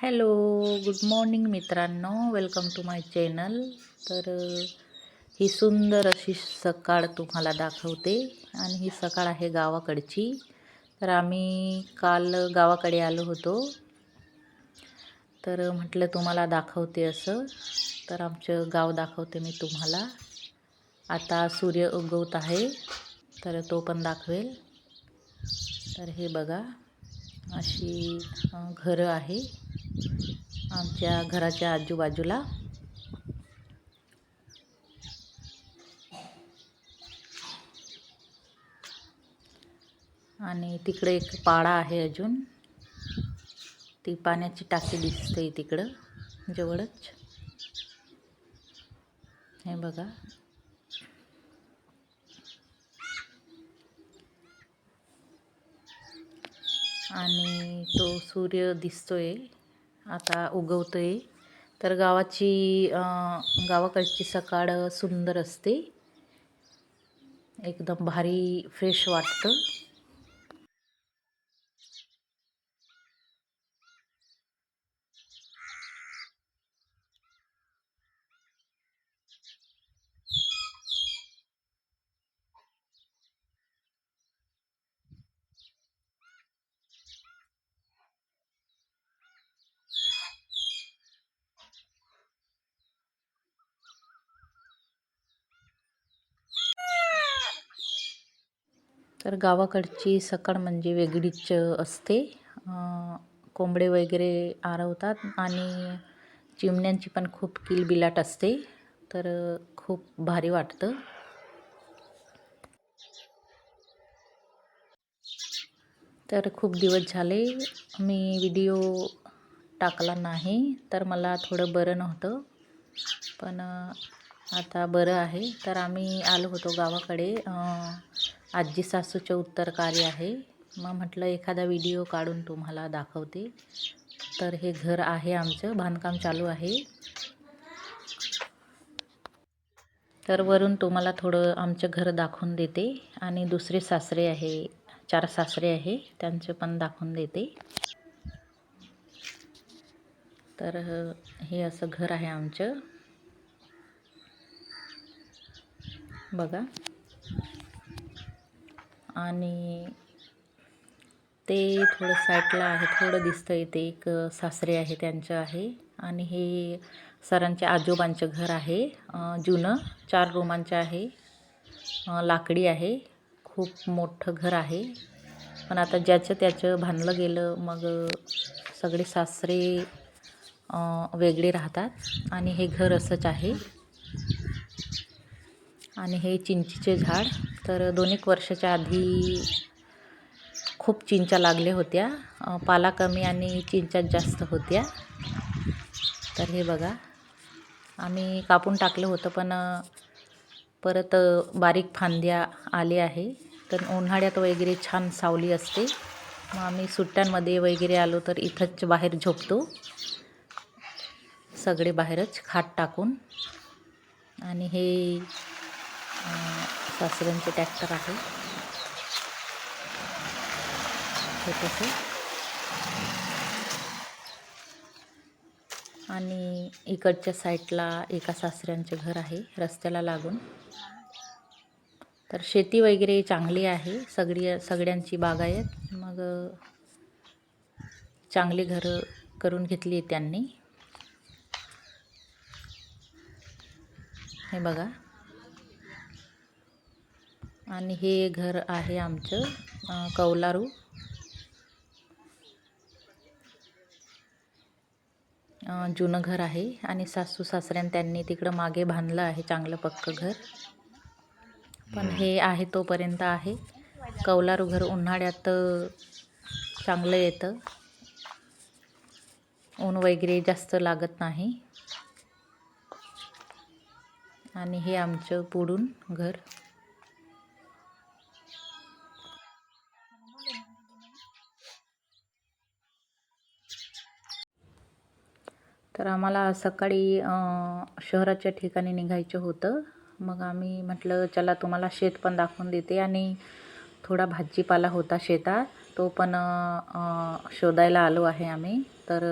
Hello, good morning मित्रांनो, welcome to my channel. तर ही सुंदर अशी सकाळ तुम्हाला दाखवते आणि ही सकाळ आहे गावाकडची. तर आम्ही काल गावाकडे आलो होतो, तर म्हटलं तुम्हाला दाखवते असं. तर आमचं गाव दाखवते मी तुम्हाला. आता सूर्य उगवत आहे, तर तो पण दाखवेल. तर हे बघा, अशी घरं आहे आमच्या घराच्या आजूबाजूला. आणि तिकडे एक पाडा आहे अजून, ती पाण्याची टाकी दिसते तिकडं जवळच. हे बघा, आणि तो सूर्य दिसतोय आता उगवतोय. तर गावाकडची सकाळ सुंदर असते, एकदम भारी फ्रेश वाटतं. तर गावाकडची सकाळ म्हणजे वेगळीच असते. कोंबडे वगैरे आरवतात आणि चिमण्यांची पण खूप किलबिलाट असते. तर खूप भारी वाटतं. तर खूप दिवस झाले मी व्हिडिओ टाकला नाही, तर मला थोडं बरं नव्हतं, पण आता बरं आहे. तर आम्ही आलो होतो गावाकडे. आजी सासूचे उत्तर कार्य आहे, मग म्हटलं एखादा व्हिडिओ काढून तुम्हाला दाखवते. तर हे घर आहे आमचं, बांधकाम चालू आहे. तर वरून तुम्हाला थोडं आमचं घर दाखवून देते आणि दुसरे सासरे आहे, 4 सासरे आहे, त्यांचे पण दाखवून देते. तर हे असं घर आहे आमचं, बघा. आणि ते थोडं साईडला आहे, थोडं दिसतं इथे एक सासरे आहे त्यांचं आहे. आणि हे सरांच्या आजोबांचं घर आहे, जुनं 4 रूमांचं आहे, लाकडी आहे. खूप मोठं घर आहे, पण आता ज्याचं त्याचं बांधलं गेलं. मग सगळे सासरे वेगळे राहतात आणि हे घर असंच आहे. आणि हे चिंचेचे झाड. तर 2-1 वर्षाच्या आधी खूप चिंचा लागल्या होत्या, पाला कमी आणि चिंचा जास्त होत्या. तर हे बघा, आम्ही कापून टाकलं होतं, पण परत बारीक फांद्या आले आहे. तर उन्हाळ्यात वगैरे छान सावली असते, मग आम्ही सुट्ट्यांमध्ये वगैरे आलो तर इथंच बाहेर झोपतो, सगळे बाहेरच खाट टाकून. आणि हे सासऱ्यांचे ट्रॅक्टर आहे छोटंसं. आणि इकडच्या साईडला एका सासऱ्यांचे घर आहे रस्त्याला लागून. तर शेती वगैरे चांगली आहे, सगळ्यांची बागायत. मग चांगली घरं करून घेतली त्यांनी. हे बघा, आणि हे घर आहे आमचं कौलारू. जुनं घर आहे आणि सासू सासऱ्यानं त्यांनी तिकडं मागे बांधलं आहे चांगलं पक्कं घर. पण हे आहे तोपर्यंत आहे. कौलारू घर उन्हाळ्यात चांगलं येतं, ऊन वगैरे जास्त लागत नाही. आणि हे आमचं पुढून घर. तर आम्हाला सकाळी शहराच्या ठिकाणी निघायचं होतं. मग आम्ही म्हटलं चला तुम्हाला शेत पण दाखवून देते. आणि थोडा भाजीपाला होता शेतात, तो पण शोधायला आलो आहे आम्ही. तर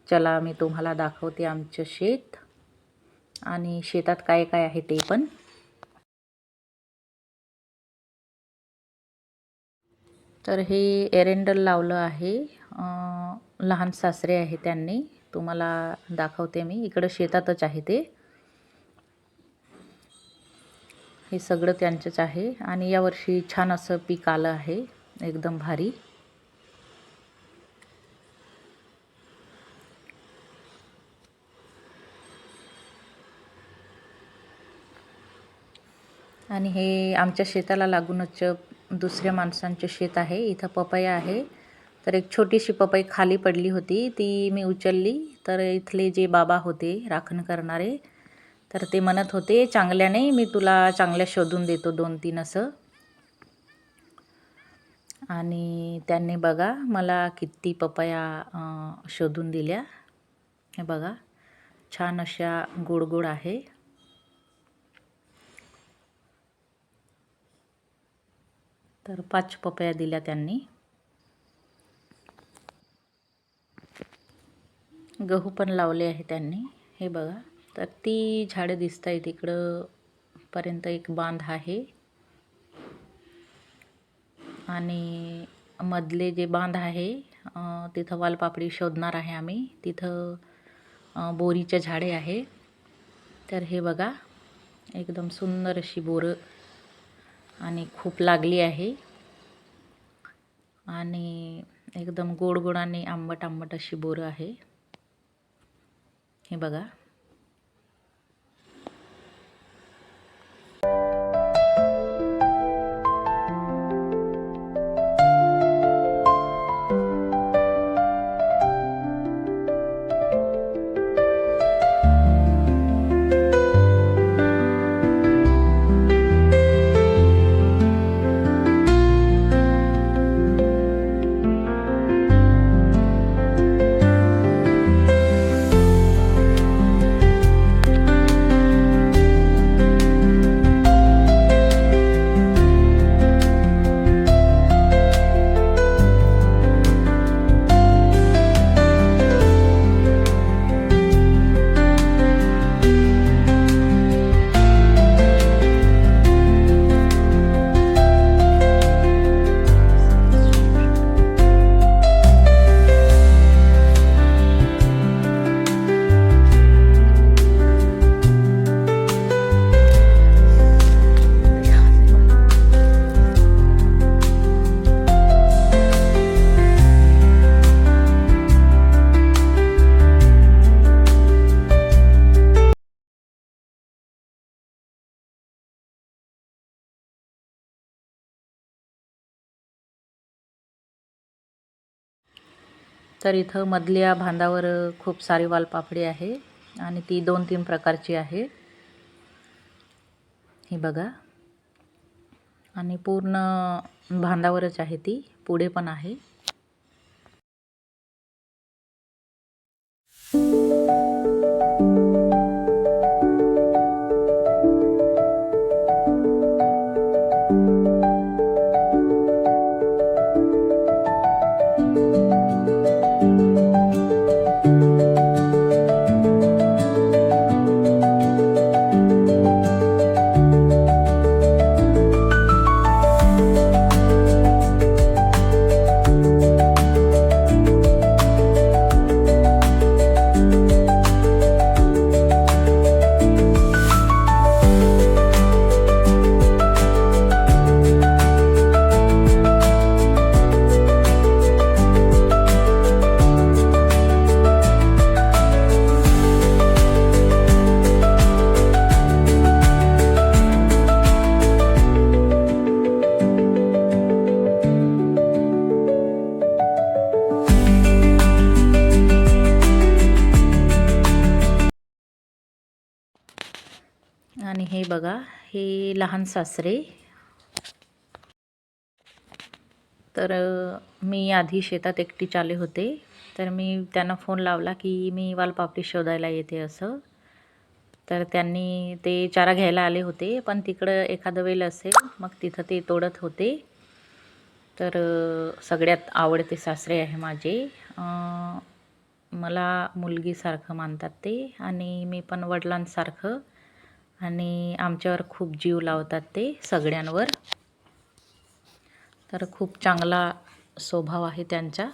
चला मी तुम्हाला दाखवते आमचं शेत आणि शेतात काय काय आहे ते पण. तर हे एरेंडल लावलं आहे. लहान सासरे आहे त्यांनी. तुम्हाला दाखवते मी. इकडं शेतातच आहे ते. हे सगळं त्यांचंच आहे आणि यावर्षी छान असं पीक आलं आहे, एकदम भारी. आणि हे आमच्या शेताला लागूनच दुसऱ्या माणसांचे शेत आहे. इथं पपया आहे. तर एक छोटीशी पपई खाली पडली होती, ती मी उचलली. तर इथले जे बाबा होते राखण करणारे, तर ते म्हणत होते चांगल्या नाही, मी तुला चांगल्या शोधून देतो 2-3 असं. आणि त्यांनी बघा मला किती पपया शोधून दिल्या. हे बघा छान अशा गोड गोड आहे. तर 5 पपया दिल्या त्यांनी. गहू पण लावले आहे त्यांनी. हे बघा, तर ती झाडं दिसत आहेत इकडं पर्यंत एक बांध आहे आणि मधले जे बांध आहे तिथं वालपापडी शोधणार आहे आम्ही. तिथं बोरीचे झाडे आहे. तर हे बघा एकदम सुंदर अशी बोरं आणि खूप लागली आहे आणि एकदम गोड गोड आणि आंबट आंबट अशी बोरं आहे. हे बघा. तर इथं मधल्या बांधावर खूप सारी वालपापडी आहे आणि ती 2-3 प्रकारची आहे. ही बघा. आणि पूर्ण बांधावरच आहे ती, पुढे पण आहे. आणि हे बघा, हे लहान सासरे. तर मी आधी शेतात एकटीच आले होते. तर मी त्यांना फोन लावला की मी वालपापडी शोधायला येते असं. तर त्यांनी ते चारा घ्यायला आले होते, पण तिकडं एखादं वेल असेल मग तिथं ते तोडत होते. तर सगळ्यात आवडते सासरे आहे माझे. मला मुलगीसारखं मानतात ते आणि मी पण वडिलांसारखं. आणि आमच्यावर खूप जीव लावतात ते सगळ्यांवर. तर खूप चांगला स्वभाव आहे त्यांचा.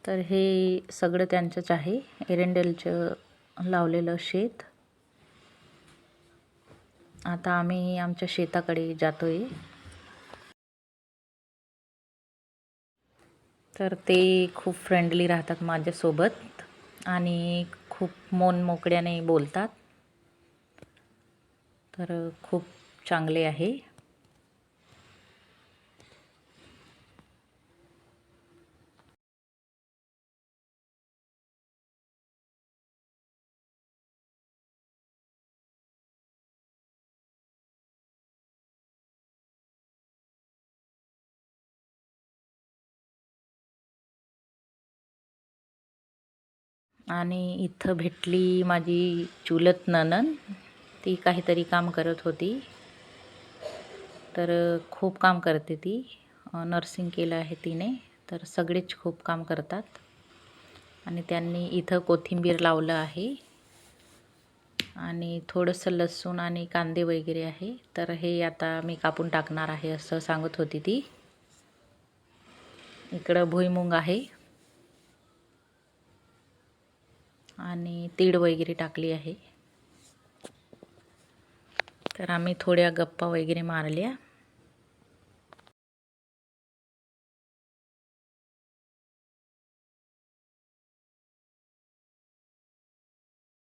तर हे सगळं त्यांचंच आहे, एरंडेलचं लावलेलं शेत. आता आम्ही आमच्या शेताकडे जातोय. तर ते खूप फ्रेंडली राहतात माझ्यासोबत आणि खूप मन मोकळ्याने बोलतात. तर खूप चांगले आहे. आणि इथं भेटली माझी चुलत नणंद. ती काहीतरी काम करत होती. तर खूप काम करते ती. नर्सिंग केलं आहे तिने. तर सगळेच खूप काम करतात. आणि त्यांनी इथं कोथिंबीर लावलं आहे आणि थोडंसं लसूण आणि कांदे वगैरे आहे. तर हे आता मी कापून टाकणार आहे असं सांगत होती ती. इकडं भुईमुंग आहे आणि तीळ वगैरे टाकली आहे. तर आम्ही थोड्या गप्पा वगैरे मारल्या.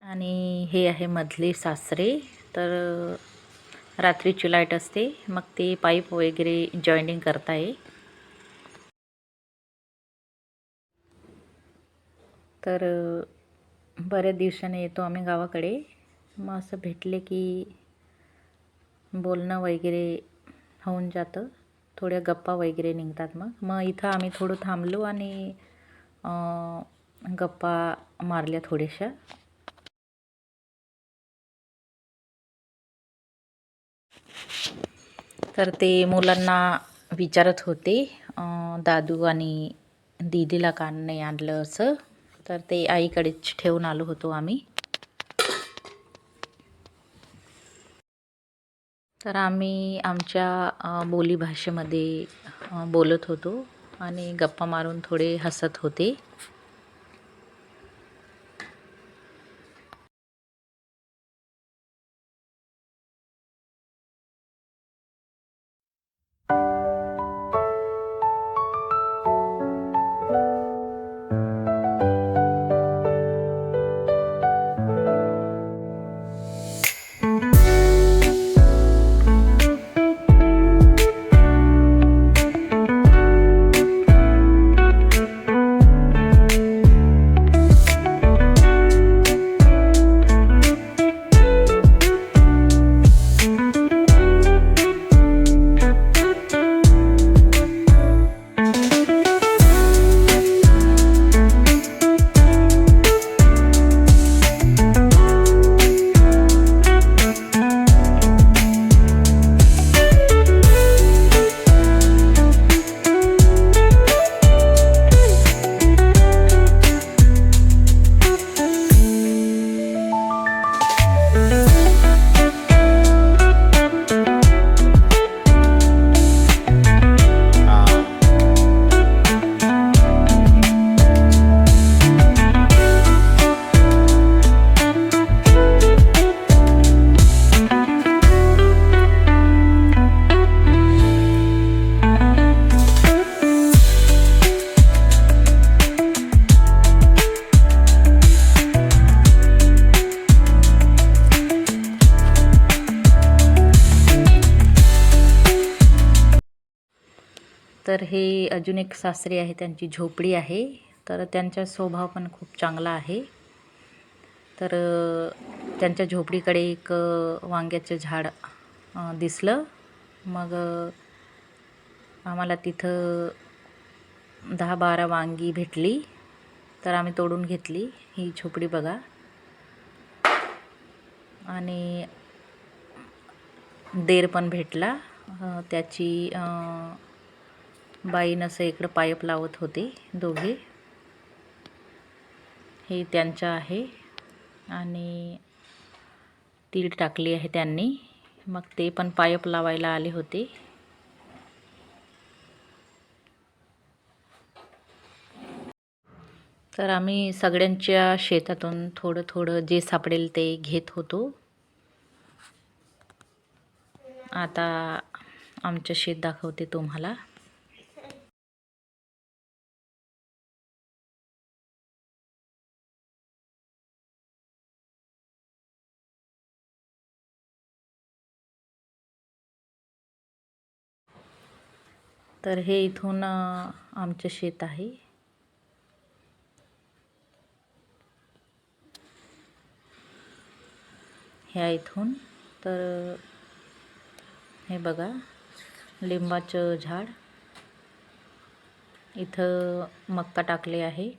आणि हे आहे मधले सासरे. तर रात्रीची लाईट असते, मग ते पाईप वगैरे जॉईनिंग करताय. तर बऱ्याच दिवसाने येतो आम्ही गावाकडे. मग असं भेटले की बोलणं वगैरे होऊन जातं, थोड्या गप्पा वगैरे निघतात. मग इथं आम्ही थोडं थांबलो आणि गप्पा मारल्या थोड्याशा. तर ते मुलांना विचारत होते दादू आणि दीदीला का नाही आणलं असं. तर ते आईकडेच ठेवून आलो होतो आम्ही. तर आम्ही आमच्या बोलीभाषेमध्ये बोलत होतो आणि गप्पा मारून थोडे हसत होते. तर हे अजून एक सासरे आहे, त्यांची झोपडी आहे. तर त्यांचा स्वभाव पण खूप चांगला आहे. तर त्यांच्या झोपडीकडे एक वांग्याचं झाड दिसलं. मग आम्हाला तिथं 10-12 वांगी भेटली. तर आम्ही तोडून घेतली. ही झोपडी बघा. आणि देर पण भेटला. त्याची बाईनं असं इकडं पाईप लावत होते दोघे. हे त्यांचं आहे आणि तीळ टाकली आहे त्यांनी. मग ते पण पाईप लावायला आले होते. तर आम्ही सगळ्यांच्या शेतातून थोडं थोडं जे सापडेल ते घेत होतो. आता आमचं शेत दाखवते तुम्हाला. तर हे इथून आमचं शेत आहे. ह्या इथून तर हे बघा लिंबाचं झाड. इथं मक्का टाकले आहे.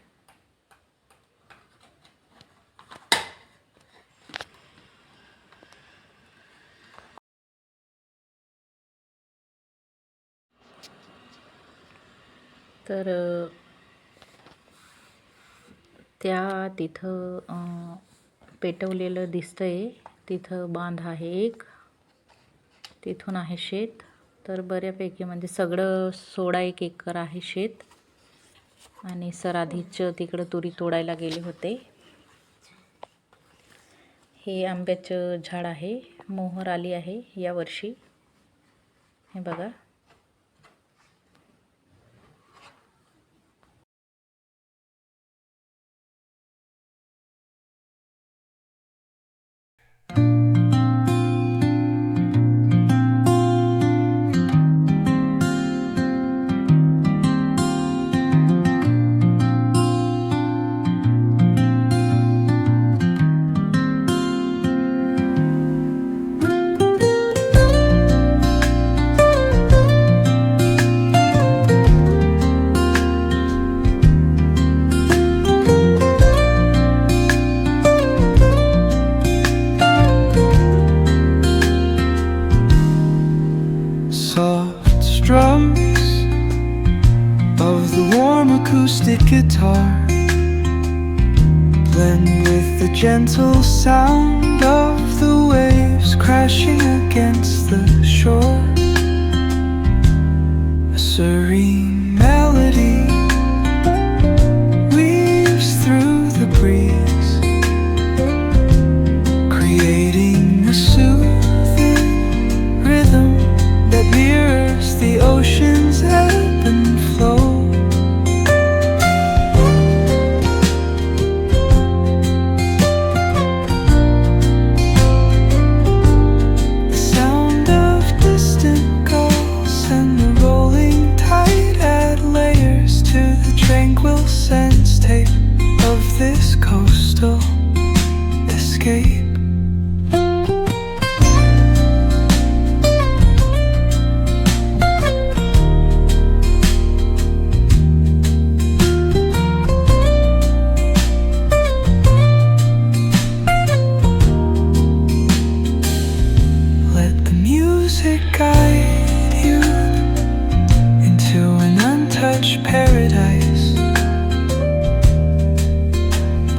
तर त्या तिथं पेटवलेलं दिसतंय. तिथं बांध आहे एक. तिथून आहे शेत. तर बऱ्यापैकी म्हणजे सगळं 16 एकर आहे शेत. आणि सर आधीच तिकडं तुरी तोडायला गेले होते. हे आंब्याचं झाड आहे. मोहर आली आहे यावर्षी. हे बघा. Soft strums of the warm acoustic guitar blend with the gentle sound of the waves crashing against the shore. A serene melody weaves through the breeze, creating a soothing rhythm that mirrors the ocean's ebb and flow. The sound of distant gulls and the rolling tide add layers to the tranquil sense tape of this coastal escape. Guide you into an untouched paradise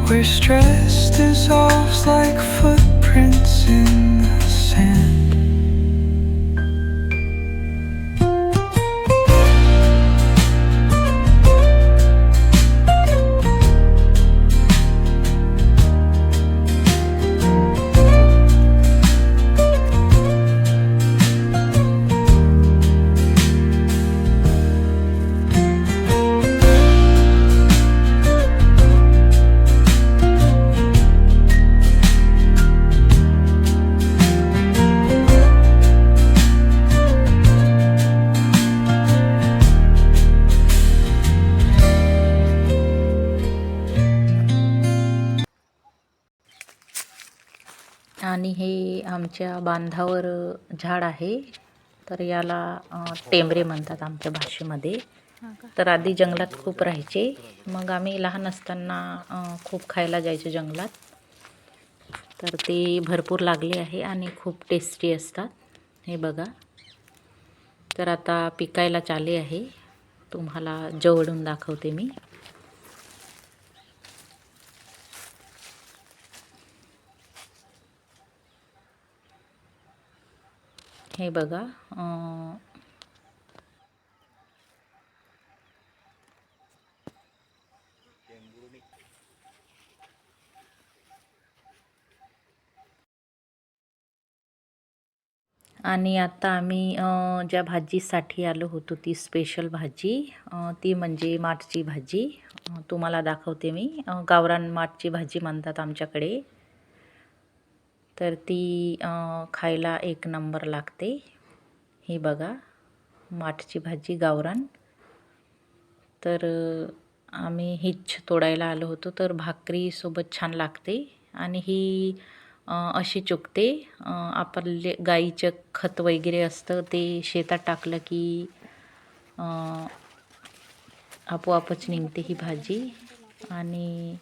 where stress dissolves like footprints in the sand. आणि हे आमच्या बांधावर झाड आहे. तर याला टेंबरे म्हणतात आमच्या भाषेमध्ये. तर आधी जंगलात खूप राहायचे. मग आम्ही लहान असताना खूप खायला जायचो जंगलात. तर ते भरपूर लागले आहे आणि खूप टेस्टी असतात. हे बघा. तर आता पिकायला चालले आहे. तुम्हाला जवळून दाखवते मी. हे बघा, आणि आता आम्ही ज्या भाजीसाठी आलो होतो ती स्पेशल भाजी, ती म्हणजे माठची भाजी. तुम्हाला दाखवते मी. गावरान माठची भाजी म्हणतात आमच्याकडे. तर ती खायला एक नंबर लागते. ही बघा, माठची भाजी गावरान. तर आम्ही हीच तोडायला आलो होतो. तर भाकरीसोबत छान लागते. आणि ही अशी चुकते. आपले गाईचं खत वगैरे असतं ते शेतात टाकलं की आपोआपच निघते ही भाजी. आणि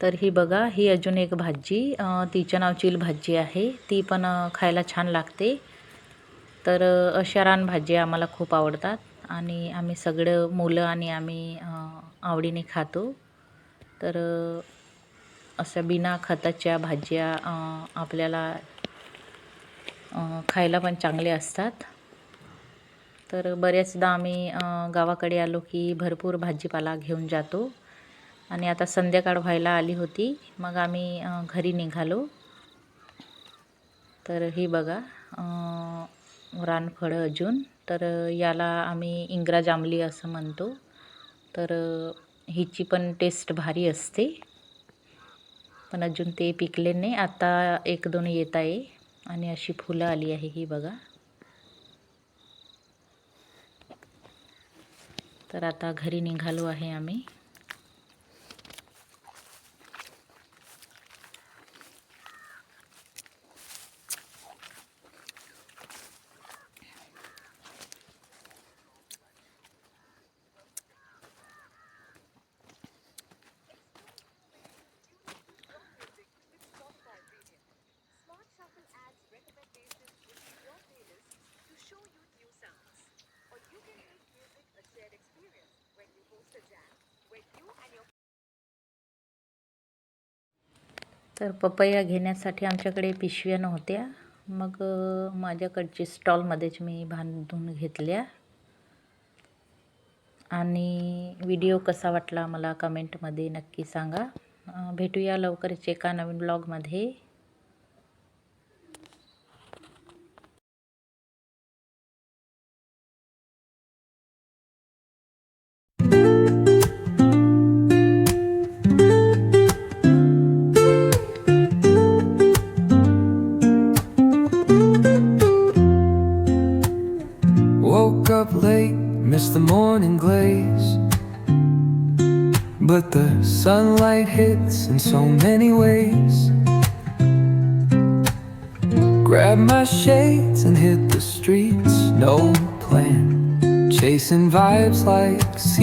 तर ही बघा, ही अजून एक भाजी, तिचं नाव चिल भाजी आहे. ती पण खायला छान लागते. तर अशा रानभाज्या आम्हाला खूप आवडतात आणि आम्ही सगळं मुलं आणि आम्ही आवडीने खातो. तर अशा बिना खताच्या भाज्या आपल्याला खायला पण चांगले असतात. तर बऱ्याचदा आम्ही गावाकडे आलो की भरपूर भाजीपाला घेऊन जातो. आणि आता संध्याकाळ व्हायला आली होती, मग आम्ही घरी निघालो. तर ही बघा, रानफळं अजून. तर याला आम्ही इंग्रज आंबली असं म्हणतो. तर हिची पण टेस्ट भारी असते. पण अजून ते पिकले नाही. आता एक दोन येत आहे आणि अशी फुलं आली आहे ही बघा. तर आता घरी निघालो आहे आम्ही. तर पपया घेण्यासाठी आमच्याकडे पिशव्या नव्हत्या. मग माझ्याकडची स्टॉलमध्येच मी बांधून घेतल्या. आणि व्हिडिओ कसा वाटला मला कमेंटमध्ये नक्की सांगा. भेटूया लवकरच एका नवीन ब्लॉगमध्ये. Woke up late, missed the morning glaze, but the sunlight hits in so many ways. Grabbed my shades and hit the streets, no plan, chasing vibes like sea.